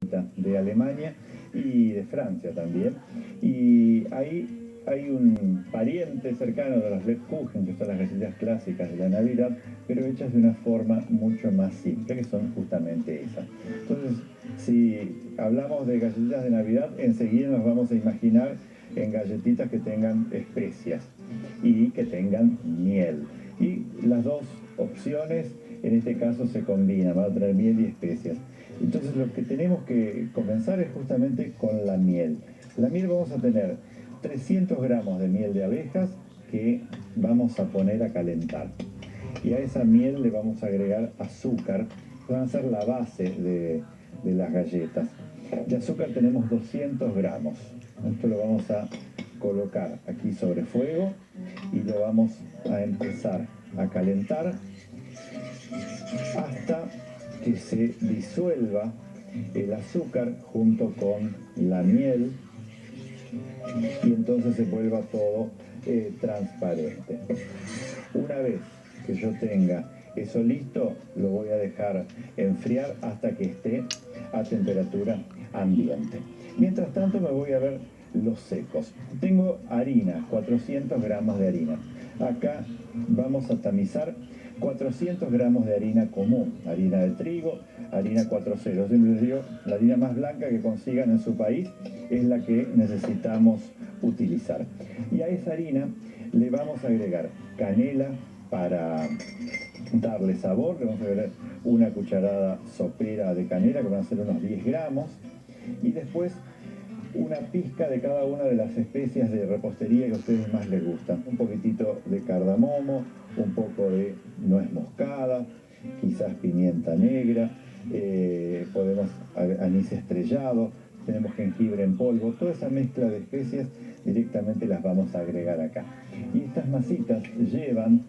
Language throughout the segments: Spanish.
de Alemania y de Francia también. Y ahí hay un pariente cercano de las Lebkuchen, que son las galletas clásicas de la Navidad, pero hechas de una forma mucho más simple, que son justamente esas. Entonces, si hablamos de galletitas de Navidad, enseguida nos vamos a imaginar en galletitas que tengan especias y que tengan miel. Y las dos opciones en este caso se combinan, va a tener miel y especias. Entonces lo que tenemos que comenzar es justamente con la miel. La miel vamos a tener 300 gramos de miel de abejas que vamos a poner a calentar. Y a esa miel le vamos a agregar azúcar, que va a ser la base de las galletas. De azúcar tenemos 200 gramos. Esto lo vamos a colocar aquí sobre fuego y lo vamos a empezar a calentar hasta que se disuelva el azúcar junto con la miel y entonces se vuelva todo transparente. Una vez que yo tenga eso listo, lo voy a dejar enfriar hasta que esté a temperatura ambiente. Mientras tanto me voy a ver los secos. Tengo harina, 400 gramos de harina. Acá vamos a tamizar 400 gramos de harina común, harina de trigo, harina 4.0. Siempre les digo, la harina más blanca que consigan en su país es la que necesitamos utilizar. Y a esa harina le vamos a agregar canela para darle sabor, le vamos a agregar una cucharada sopera de canela, que van a ser unos 10 gramos, y después una pizca de cada una de las especias de repostería que a ustedes más les gustan. Un poquitito de cardamomo, un poco de nuez moscada, quizás pimienta negra, podemos anís estrellado, tenemos jengibre en polvo, toda esa mezcla de especias directamente las vamos a agregar acá. Y estas masitas llevan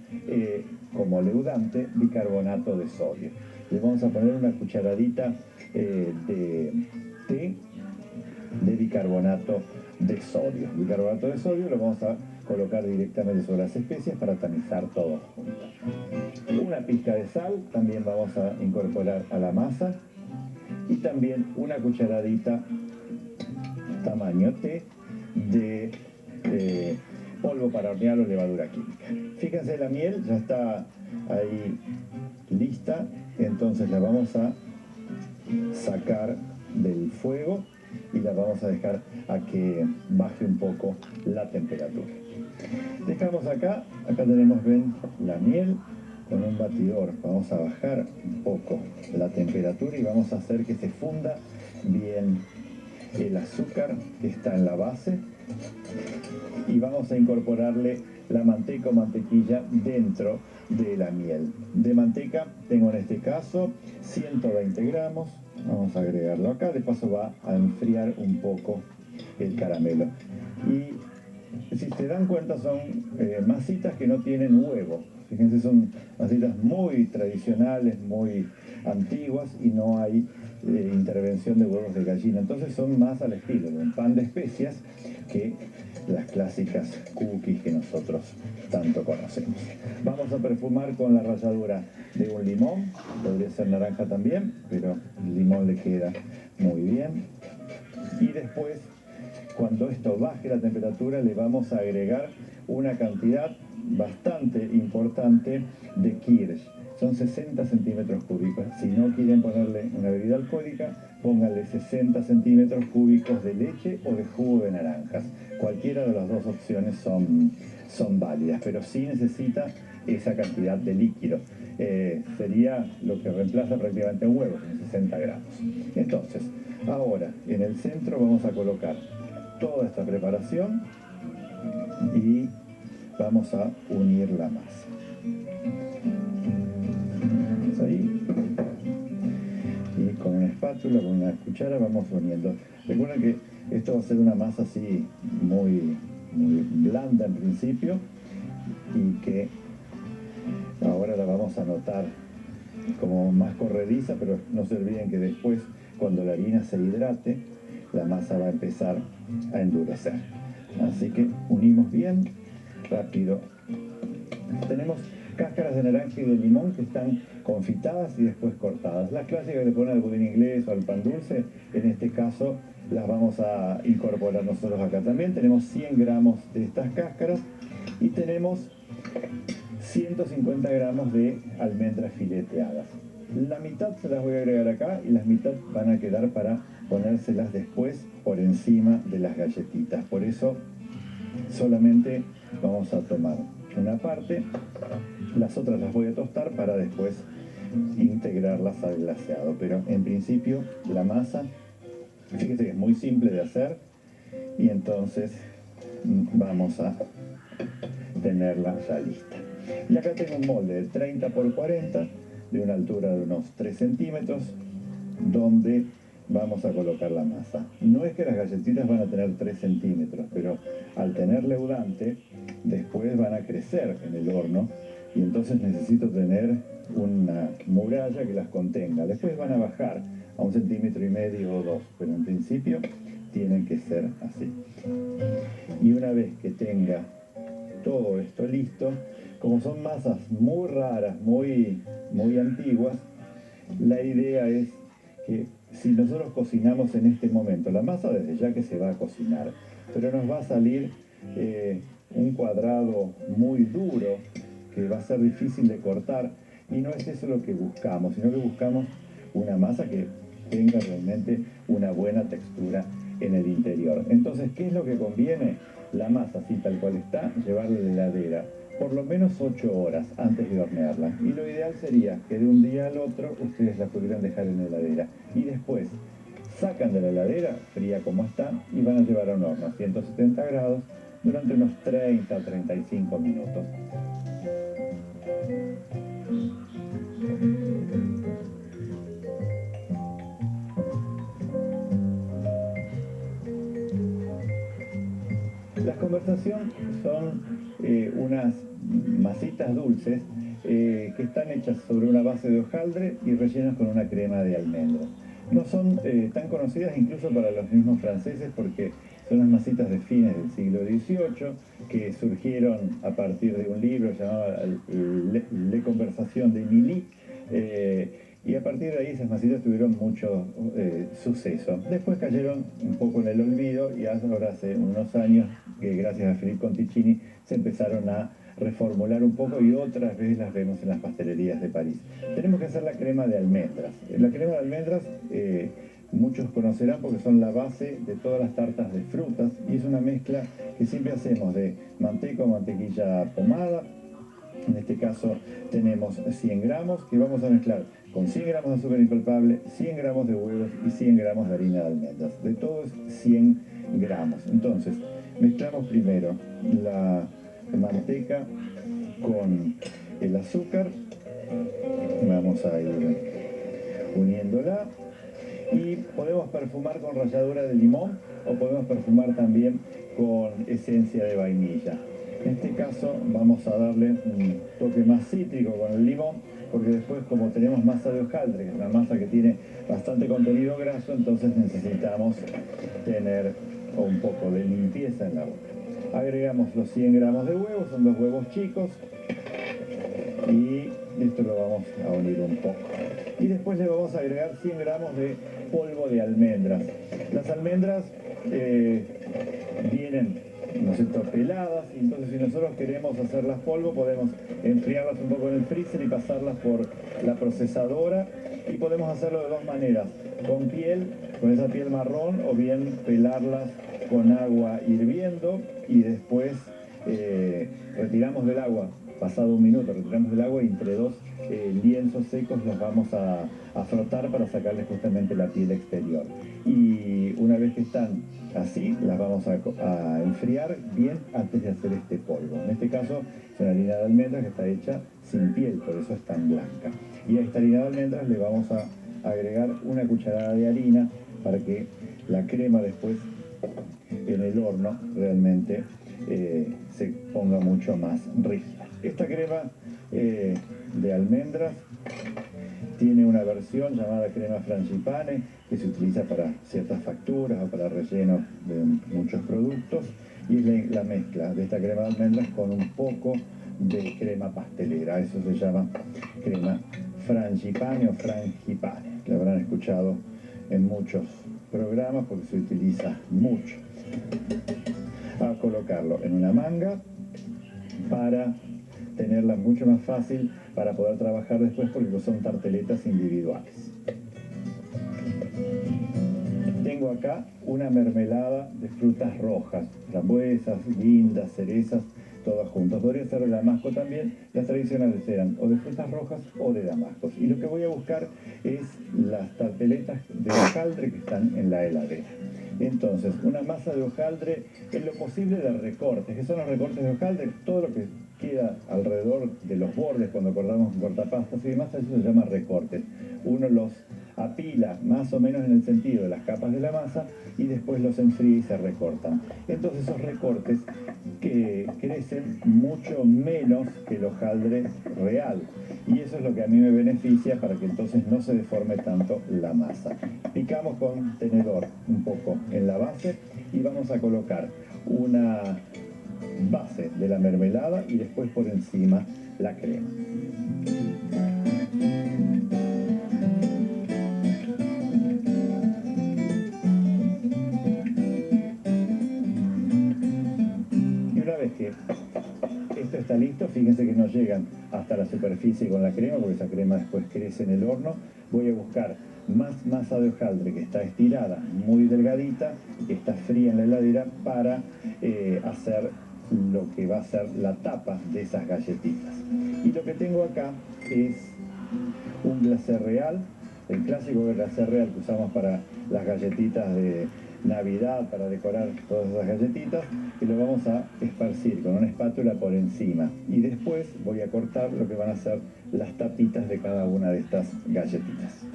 como leudante bicarbonato de sodio. Le vamos a poner una cucharadita de té de bicarbonato de sodio. Bicarbonato de sodio lo vamos a colocar directamente sobre las especias para tamizar todo junto. Una pizca de sal también vamos a incorporar a la masa y también una cucharadita tamaño té de polvo para hornear o levadura química. Fíjense, la miel ya está ahí lista, entonces la vamos a sacar del fuego y la vamos a dejar a que baje un poco la temperatura. Dejamos acá tenemos, ven, la miel con un batidor. Vamos a bajar un poco la temperatura y vamos a hacer que se funda bien el azúcar que está en la base y vamos a incorporarle la manteca o mantequilla dentro de la miel. De manteca tengo en este caso 120 gramos, vamos a agregarlo acá, de paso va a enfriar un poco el caramelo. Y si se dan cuenta son masitas que no tienen huevo. Fíjense, son masitas muy tradicionales, muy antiguas y no hay intervención de huevos de gallina. Entonces son más al estilo de un pan de especias que las clásicas cookies que nosotros tanto conocemos. Vamos a perfumar con la ralladura de un limón, podría ser naranja también, pero el limón le queda muy bien. Y después, cuando esto baje la temperatura, le vamos a agregar una cantidad bastante importante de kirsch. Son 60 centímetros cúbicos. Si no quieren ponerle una bebida alcohólica, pónganle 60 centímetros cúbicos de leche o de jugo de naranjas. Cualquiera de las dos opciones son válidas, pero sí necesita esa cantidad de líquido. Sería lo que reemplaza prácticamente un huevo, 60 gramos. Entonces, ahora en el centro vamos a colocar toda esta preparación y vamos a unir la masa. Ahí. Y con una espátula, con una cuchara vamos uniendo. Recuerden que esto va a ser una masa así muy blanda en principio y que ahora la vamos a notar como más corrediza, pero no se olviden que después, cuando la harina se hidrate, la masa va a empezar a endurecer. Así que unimos bien, rápido. Tenemos cáscaras de naranja y de limón que están confitadas y después cortadas. Las clásicas que le ponen al budín inglés o al pan dulce, en este caso las vamos a incorporar nosotros acá también. Tenemos 100 gramos de estas cáscaras y tenemos 150 gramos de almendras fileteadas. La mitad se las voy a agregar acá y la mitad van a quedar para ponérselas después por encima de las galletitas. Por eso solamente vamos a tomar una parte, las otras las voy a tostar para después integrarlas al glaseado. Pero en principio la masa, fíjese que es muy simple de hacer y entonces vamos a tenerla ya lista. Y acá tengo un molde de 30 por 40 de una altura de unos 3 centímetros donde vamos a colocar la masa. No es que las galletitas van a tener 3 centímetros, pero al tener leudante después van a crecer en el horno y entonces necesito tener una muralla que las contenga. Después van a bajar a 1,5 centímetros o 2, pero en principio tienen que ser así. Y una vez que tenga todo esto listo, como son masas muy raras, muy antiguas, la idea es que si nosotros cocinamos en este momento, la masa desde ya que se va a cocinar, pero nos va a salir un cuadrado muy duro que va a ser difícil de cortar y no es eso lo que buscamos, sino que buscamos una masa que tenga realmente una buena textura en el interior. Entonces, ¿qué es lo que conviene? La masa, así tal cual está, llevarla a la heladera por lo menos 8 horas antes de hornearla. Y lo ideal sería que de un día al otro ustedes la pudieran dejar en la heladera. Y después sacan de la heladera, fría como está, y van a llevar a un horno a 170 grados durante unos 30 o 35 minutos. Las conversaciones son unas masitas dulces que están hechas sobre una base de hojaldre y rellenas con una crema de almendras. No son tan conocidas incluso para los mismos franceses porque son unas masitas de fines del siglo XVIII que surgieron a partir de un libro llamado Le Conversation de Milly. Y a partir de ahí esas masitas tuvieron mucho suceso. Después cayeron un poco en el olvido y ahora hace unos años que gracias a Philippe Conticini se empezaron a reformular un poco y otras veces las vemos en las pastelerías de París. Tenemos que hacer la crema de almendras. La crema de almendras muchos conocerán porque son la base de todas las tartas de frutas y es una mezcla que siempre hacemos de manteca o mantequilla pomada. En este caso tenemos 100 gramos que vamos a mezclar con 100 gramos de azúcar impalpable, 100 gramos de huevos y 100 gramos de harina de almendras. De todo es 100 gramos. Entonces, mezclamos primero la manteca con el azúcar. Vamos a ir uniéndola. Y podemos perfumar con ralladura de limón o podemos perfumar también con esencia de vainilla. En este caso vamos a darle un toque más cítrico con el limón, porque después como tenemos masa de hojaldre, que es una masa que tiene bastante contenido graso, entonces necesitamos tener un poco de limpieza en la boca. Agregamos los 100 gramos de huevos, son 2 huevos chicos, y esto lo vamos a unir un poco. Y después le vamos a agregar 100 gramos de polvo de almendras. Las almendras vienen, ¿no es cierto?, peladas, y entonces si nosotros queremos hacerlas polvo podemos enfriarlas un poco en el freezer y pasarlas por la procesadora y podemos hacerlo de dos maneras, con piel, con esa piel marrón, o bien pelarlas con agua hirviendo y después retiramos del agua. Pasado un minuto retiramos del agua y entre dos lienzos secos los vamos a frotar para sacarles justamente la piel exterior. Y una vez que están así, las vamos a enfriar bien antes de hacer este polvo. En este caso es una harina de almendras que está hecha sin piel, por eso es tan blanca. Y a esta harina de almendras le vamos a agregar una cucharada de harina para que la crema después en el horno realmente se ponga mucho más rígida. Esta crema de almendras tiene una versión llamada crema frangipane que se utiliza para ciertas facturas o para relleno de muchos productos y es la mezcla de esta crema de almendras con un poco de crema pastelera. Eso se llama crema frangipane o frangipane, que habrán escuchado en muchos programas porque se utiliza mucho. A colocarlo en una manga para tenerla mucho más fácil para poder trabajar después porque son tarteletas individuales. Tengo acá una mermelada de frutas rojas, frambuesas, guindas, cerezas, todas juntas. Podría ser de damasco también. Las tradicionales eran o de frutas rojas o de damascos. Y lo que voy a buscar es las tarteletas de hojaldre que están en la heladera. Entonces, una masa de hojaldre, en lo posible de recortes. ¿Qué son los recortes de hojaldre? Todo lo que queda alrededor de los bordes cuando cortamos cortapastas y demás, eso se llama recortes. Uno los apila más o menos en el sentido de las capas de la masa y después los enfría y se recortan. Entonces esos recortes que crecen mucho menos que el hojaldre real y eso es lo que a mí me beneficia para que entonces no se deforme tanto la masa. Picamos con tenedor un poco en la base y vamos a colocar una base de la mermelada y después por encima la crema. Que esto está listo, fíjense que no llegan hasta la superficie con la crema porque esa crema después crece en el horno. Voy a buscar más masa de hojaldre que está estirada, muy delgadita, que está fría en la heladera para hacer lo que va a ser la tapa de esas galletitas. Y lo que tengo acá es un glacé real, el clásico glacé real que usamos para las galletitas de Navidad, para decorar todas esas galletitas, y lo vamos a esparcir con una espátula por encima. Y después voy a cortar lo que van a ser las tapitas de cada una de estas galletitas.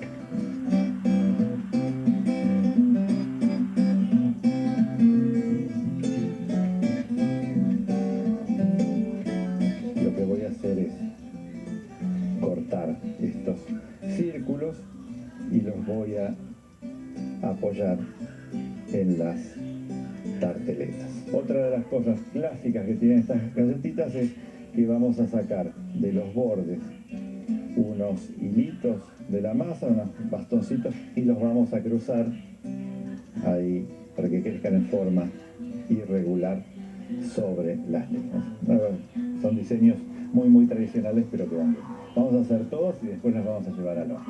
Lo que voy a hacer es cortar estos círculos y los voy a apoyar en las tarteletas. Otra de las cosas clásicas que tienen estas galletitas es que vamos a sacar de los bordes unos hilitos de la masa, unos bastoncitos, y los vamos a cruzar ahí para que crezcan en forma irregular sobre las líneas. Son diseños muy tradicionales, pero que van bien. Vamos a hacer todos y después las vamos a llevar al horno.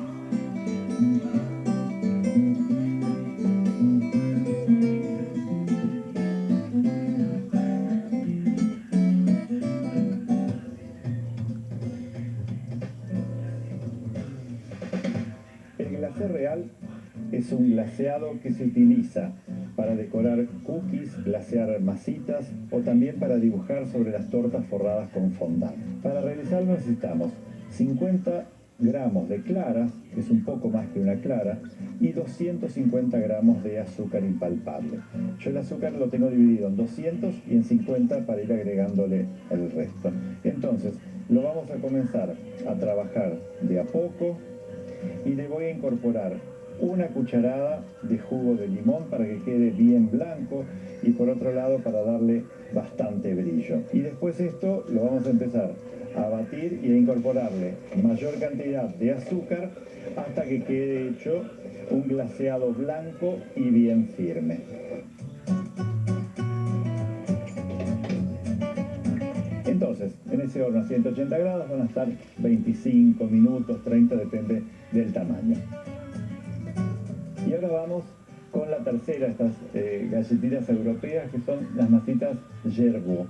El glacé real es un glaseado que se utiliza para decorar cookies, glasear masitas o también para dibujar sobre las tortas forradas con fondant. Para realizarlo necesitamos 50 gramos de claras, que es un poco más que una clara, y 250 gramos de azúcar impalpable. Yo el azúcar lo tengo dividido en 200 y en 50 para ir agregándole el resto. Entonces, lo vamos a comenzar a trabajar de a poco y le voy a incorporar una cucharada de jugo de limón para que quede bien blanco y por otro lado para darle bastante brillo. Y después esto lo vamos a empezar a batir y a incorporarle mayor cantidad de azúcar hasta que quede hecho un glaseado blanco y bien firme. Entonces, en ese horno a 180 grados van a estar 25 minutos, 30, depende del tamaño. Y ahora vamos con la tercera de estas galletitas europeas, que son las masitas Yerbu.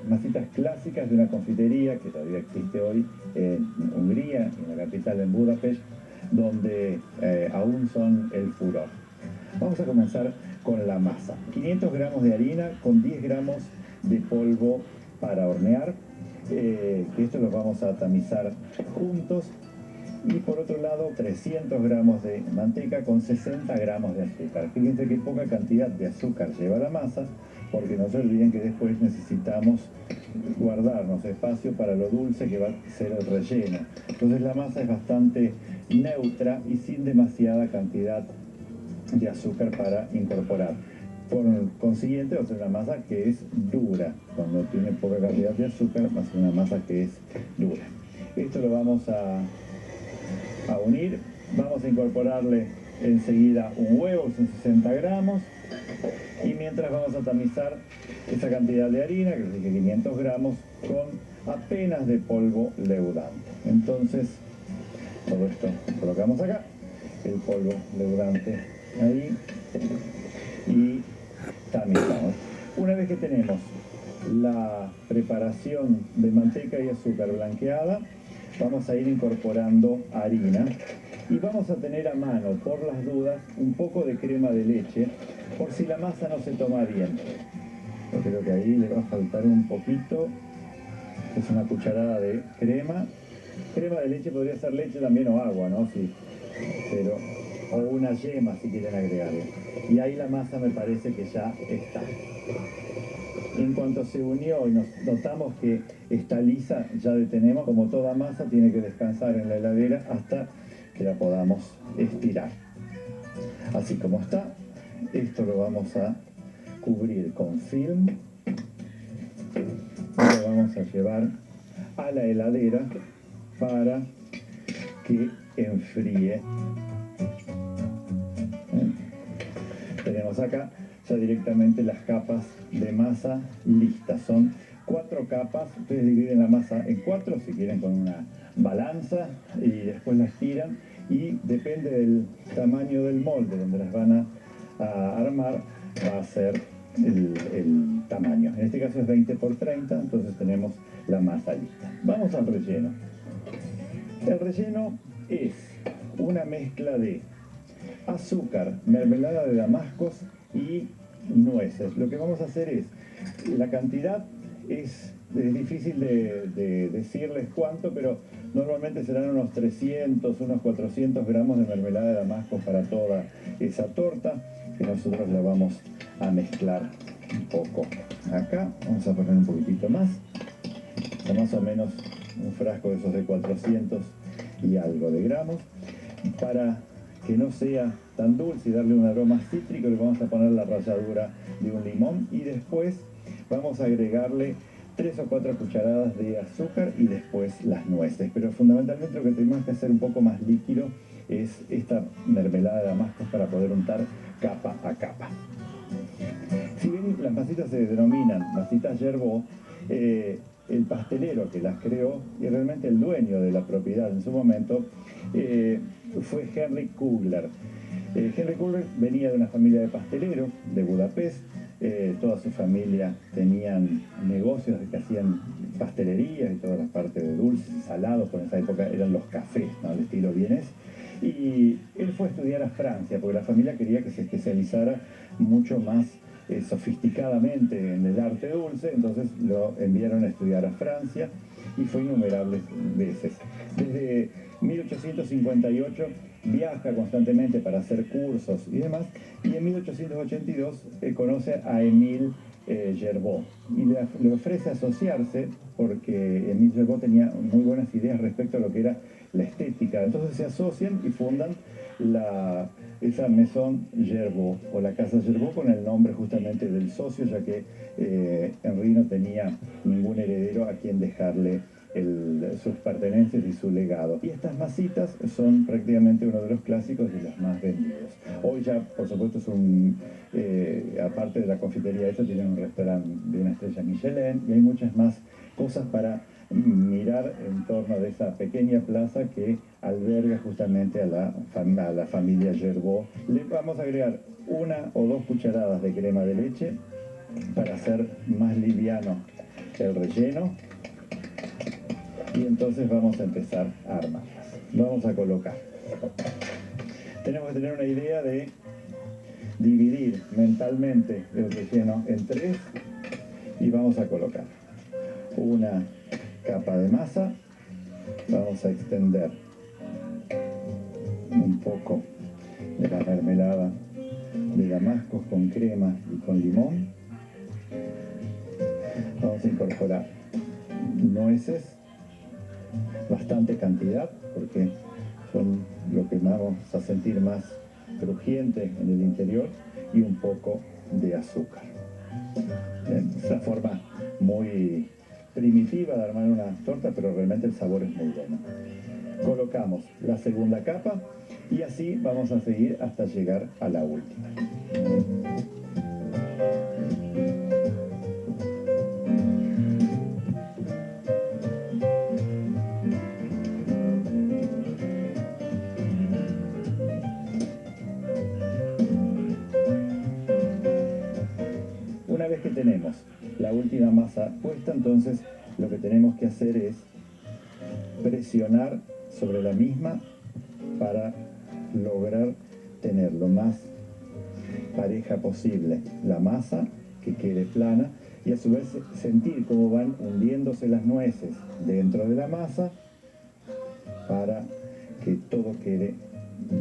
Masitas clásicas de una confitería que todavía existe hoy en Hungría, en la capital, en Budapest, donde aún son el furor. Vamos a comenzar con la masa. 500 gramos de harina con 10 gramos de polvo para hornear, que esto lo vamos a tamizar juntos. Y por otro lado, 300 gramos de manteca con 60 gramos de azúcar. Fíjense qué poca cantidad de azúcar lleva la masa, porque no se olviden que después necesitamos guardarnos espacio para lo dulce que va a ser el relleno. Entonces la masa es bastante neutra y sin demasiada cantidad de azúcar para incorporar. Por consiguiente va a ser una masa que es dura. Cuando tiene poca cantidad de azúcar va a ser una masa que es dura. Esto lo vamos a unir. Vamos a incorporarle enseguida un huevo, que son 60 gramos. Y mientras vamos a tamizar esa cantidad de harina, que les dije 500 gramos, con apenas de polvo leudante. Entonces, todo esto colocamos acá, el polvo leudante ahí, y tamizamos. Una vez que tenemos la preparación de manteca y azúcar blanqueada, vamos a ir incorporando harina y vamos a tener a mano, por las dudas, un poco de crema de leche, por si la masa no se toma bien. Yo creo que ahí le va a faltar un poquito, es una cucharada de crema. Crema de leche podría ser leche también o agua, ¿no? Sí, pero, o una yema si quieren agregarle. Y ahí la masa me parece que ya está. En cuanto se unió y nos notamos que está lisa, ya detenemos. Como toda masa, tiene que descansar en la heladera hasta que la podamos estirar. Así como está, esto lo vamos a cubrir con film y lo vamos a llevar a la heladera para que enfríe. Tenemos acá ya directamente las capas de masa listas. Son 4 capas. Ustedes dividen la masa en 4 si quieren con una balanza y después las tiran, y depende del tamaño del molde donde las van a armar, va a ser el tamaño. En este caso es 20 por 30, entonces tenemos la masa lista. Vamos al relleno. El relleno es una mezcla de azúcar, mermelada de damascos y nueces. Lo que vamos a hacer es, la cantidad es difícil de decirles cuánto, pero normalmente serán unos 300, unos 400 gramos de mermelada de damascos para toda esa torta, que nosotros la vamos a mezclar un poco acá. Vamos a poner un poquitito más, o más o menos un frasco de esos de 400 y algo de gramos. Para que no sea tan dulce y darle un aroma cítrico, le vamos a poner la ralladura de un limón, y después vamos a agregarle 3 o 4 cucharadas de azúcar y después las nueces. Pero fundamentalmente lo que tenemos que hacer un poco más líquido es esta mermelada de damascos para poder untar capa a capa. Si bien las masitas se denominan masitas Gerbaud, el pastelero que las creó y realmente el dueño de la propiedad en su momento fue Henry Kugler. Henry Kugler venía de una familia de pasteleros de Budapest. Toda su familia tenían negocios que hacían pastelerías y todas las partes de dulces y salados. Por esa época eran los cafés, ¿no? Al estilo vienés. Y él fue a estudiar a Francia porque la familia quería que se especializara mucho más sofisticadamente en el arte dulce. Entonces lo enviaron a estudiar a Francia y fue innumerables veces. Desde 1858 viaja constantemente para hacer cursos y demás, y en 1882 conoce a Émile Gerbaud y le ofrece asociarse porque Émile Gerbaud tenía muy buenas ideas respecto a lo que era la estética. Entonces se asocian y fundan esa Maison Gerbaud, o la Casa Gerbaud, con el nombre justamente del socio, ya que Henry no tenía ningún heredero a quien dejarle sus pertenencias y su legado. Y estas masitas son prácticamente uno de los clásicos y los más vendidos. Hoy ya, por supuesto, aparte de la confitería esta, tienen un restaurante de una estrella Michelin, y hay muchas más cosas para mirar en torno de esa pequeña plaza que alberga justamente a la familia Gerbaud. Le vamos a agregar 1 o 2 cucharadas de crema de leche para hacer más liviano el relleno, y entonces vamos a empezar a armarlas. Vamos a colocar. Tenemos que tener una idea de dividir mentalmente el relleno en 3, y vamos a colocar una capa de masa. Vamos a extender un poco de la mermelada de damascos con crema y con limón. Vamos a incorporar nueces, bastante cantidad, porque son lo que vamos a sentir más crujiente en el interior, y un poco de azúcar. Es una forma muy primitiva de armar una torta, pero realmente el sabor es muy bueno. Colocamos la segunda capa y así vamos a seguir hasta llegar a la última. Una vez que tenemos la última masa puesta, entonces lo que tenemos que hacer es presionar sobre la misma para lograr tener lo más pareja posible la masa, que quede plana, y a su vez sentir cómo van hundiéndose las nueces dentro de la masa para que todo quede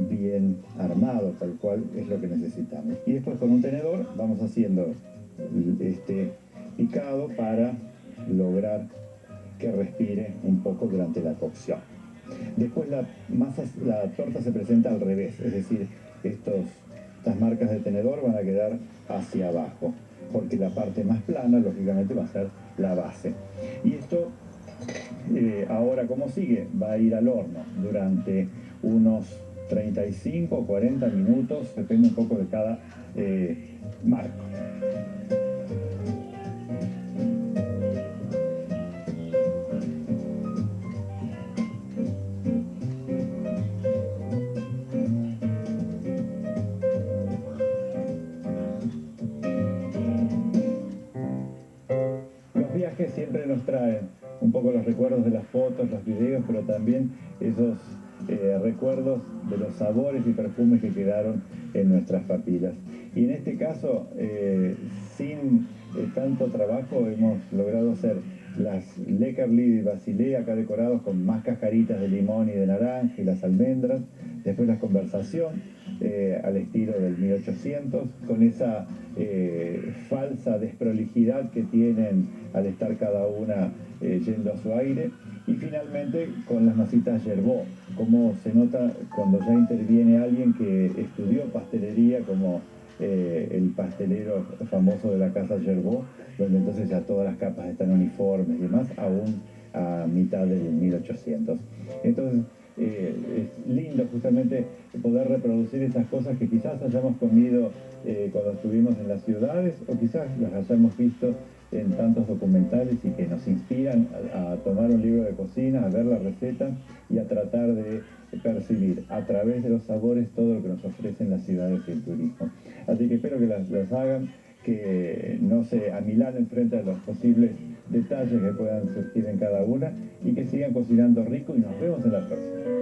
bien armado, tal cual es lo que necesitamos. Y después con un tenedor vamos haciendo este picado para lograr que respire un poco durante la cocción. Después la torta se presenta al revés, es decir, estas marcas de tenedor van a quedar hacia abajo, porque la parte más plana, lógicamente, va a ser la base. Y esto, ahora como sigue, va a ir al horno durante unos 35 o 40 minutos, depende un poco de cada marco. Los viajes siempre nos traen un poco los recuerdos de las fotos, los videos, pero también esos recuerdos de los sabores y perfumes que quedaron en nuestras papilas. Y en este caso, sin tanto trabajo, hemos logrado hacer las Leckerli de Basilea, acá decorados con más cascaritas de limón y de naranja y las almendras. Después la conversación al estilo del 1800, con esa falsa desprolijidad que tienen al estar cada una yendo a su aire. Y finalmente con las masitas Gerbeaud, como se nota cuando ya interviene alguien que estudió pastelería, como el pastelero famoso de la casa Gerbeaud, donde entonces ya todas las capas están uniformes y demás, aún a mitad del 1800. Entonces, es lindo justamente poder reproducir estas cosas que quizás hayamos comido cuando estuvimos en las ciudades, o quizás las hayamos visto en tantos documentales y que nos inspiran a tomar un libro de cocina, a ver la receta y a tratar de percibir a través de los sabores todo lo que nos ofrecen las ciudades y el turismo. Así que espero que las hagan, que no se amilanen frente a los posibles detalles que puedan surgir en cada una y que sigan cocinando rico, y nos vemos en la próxima.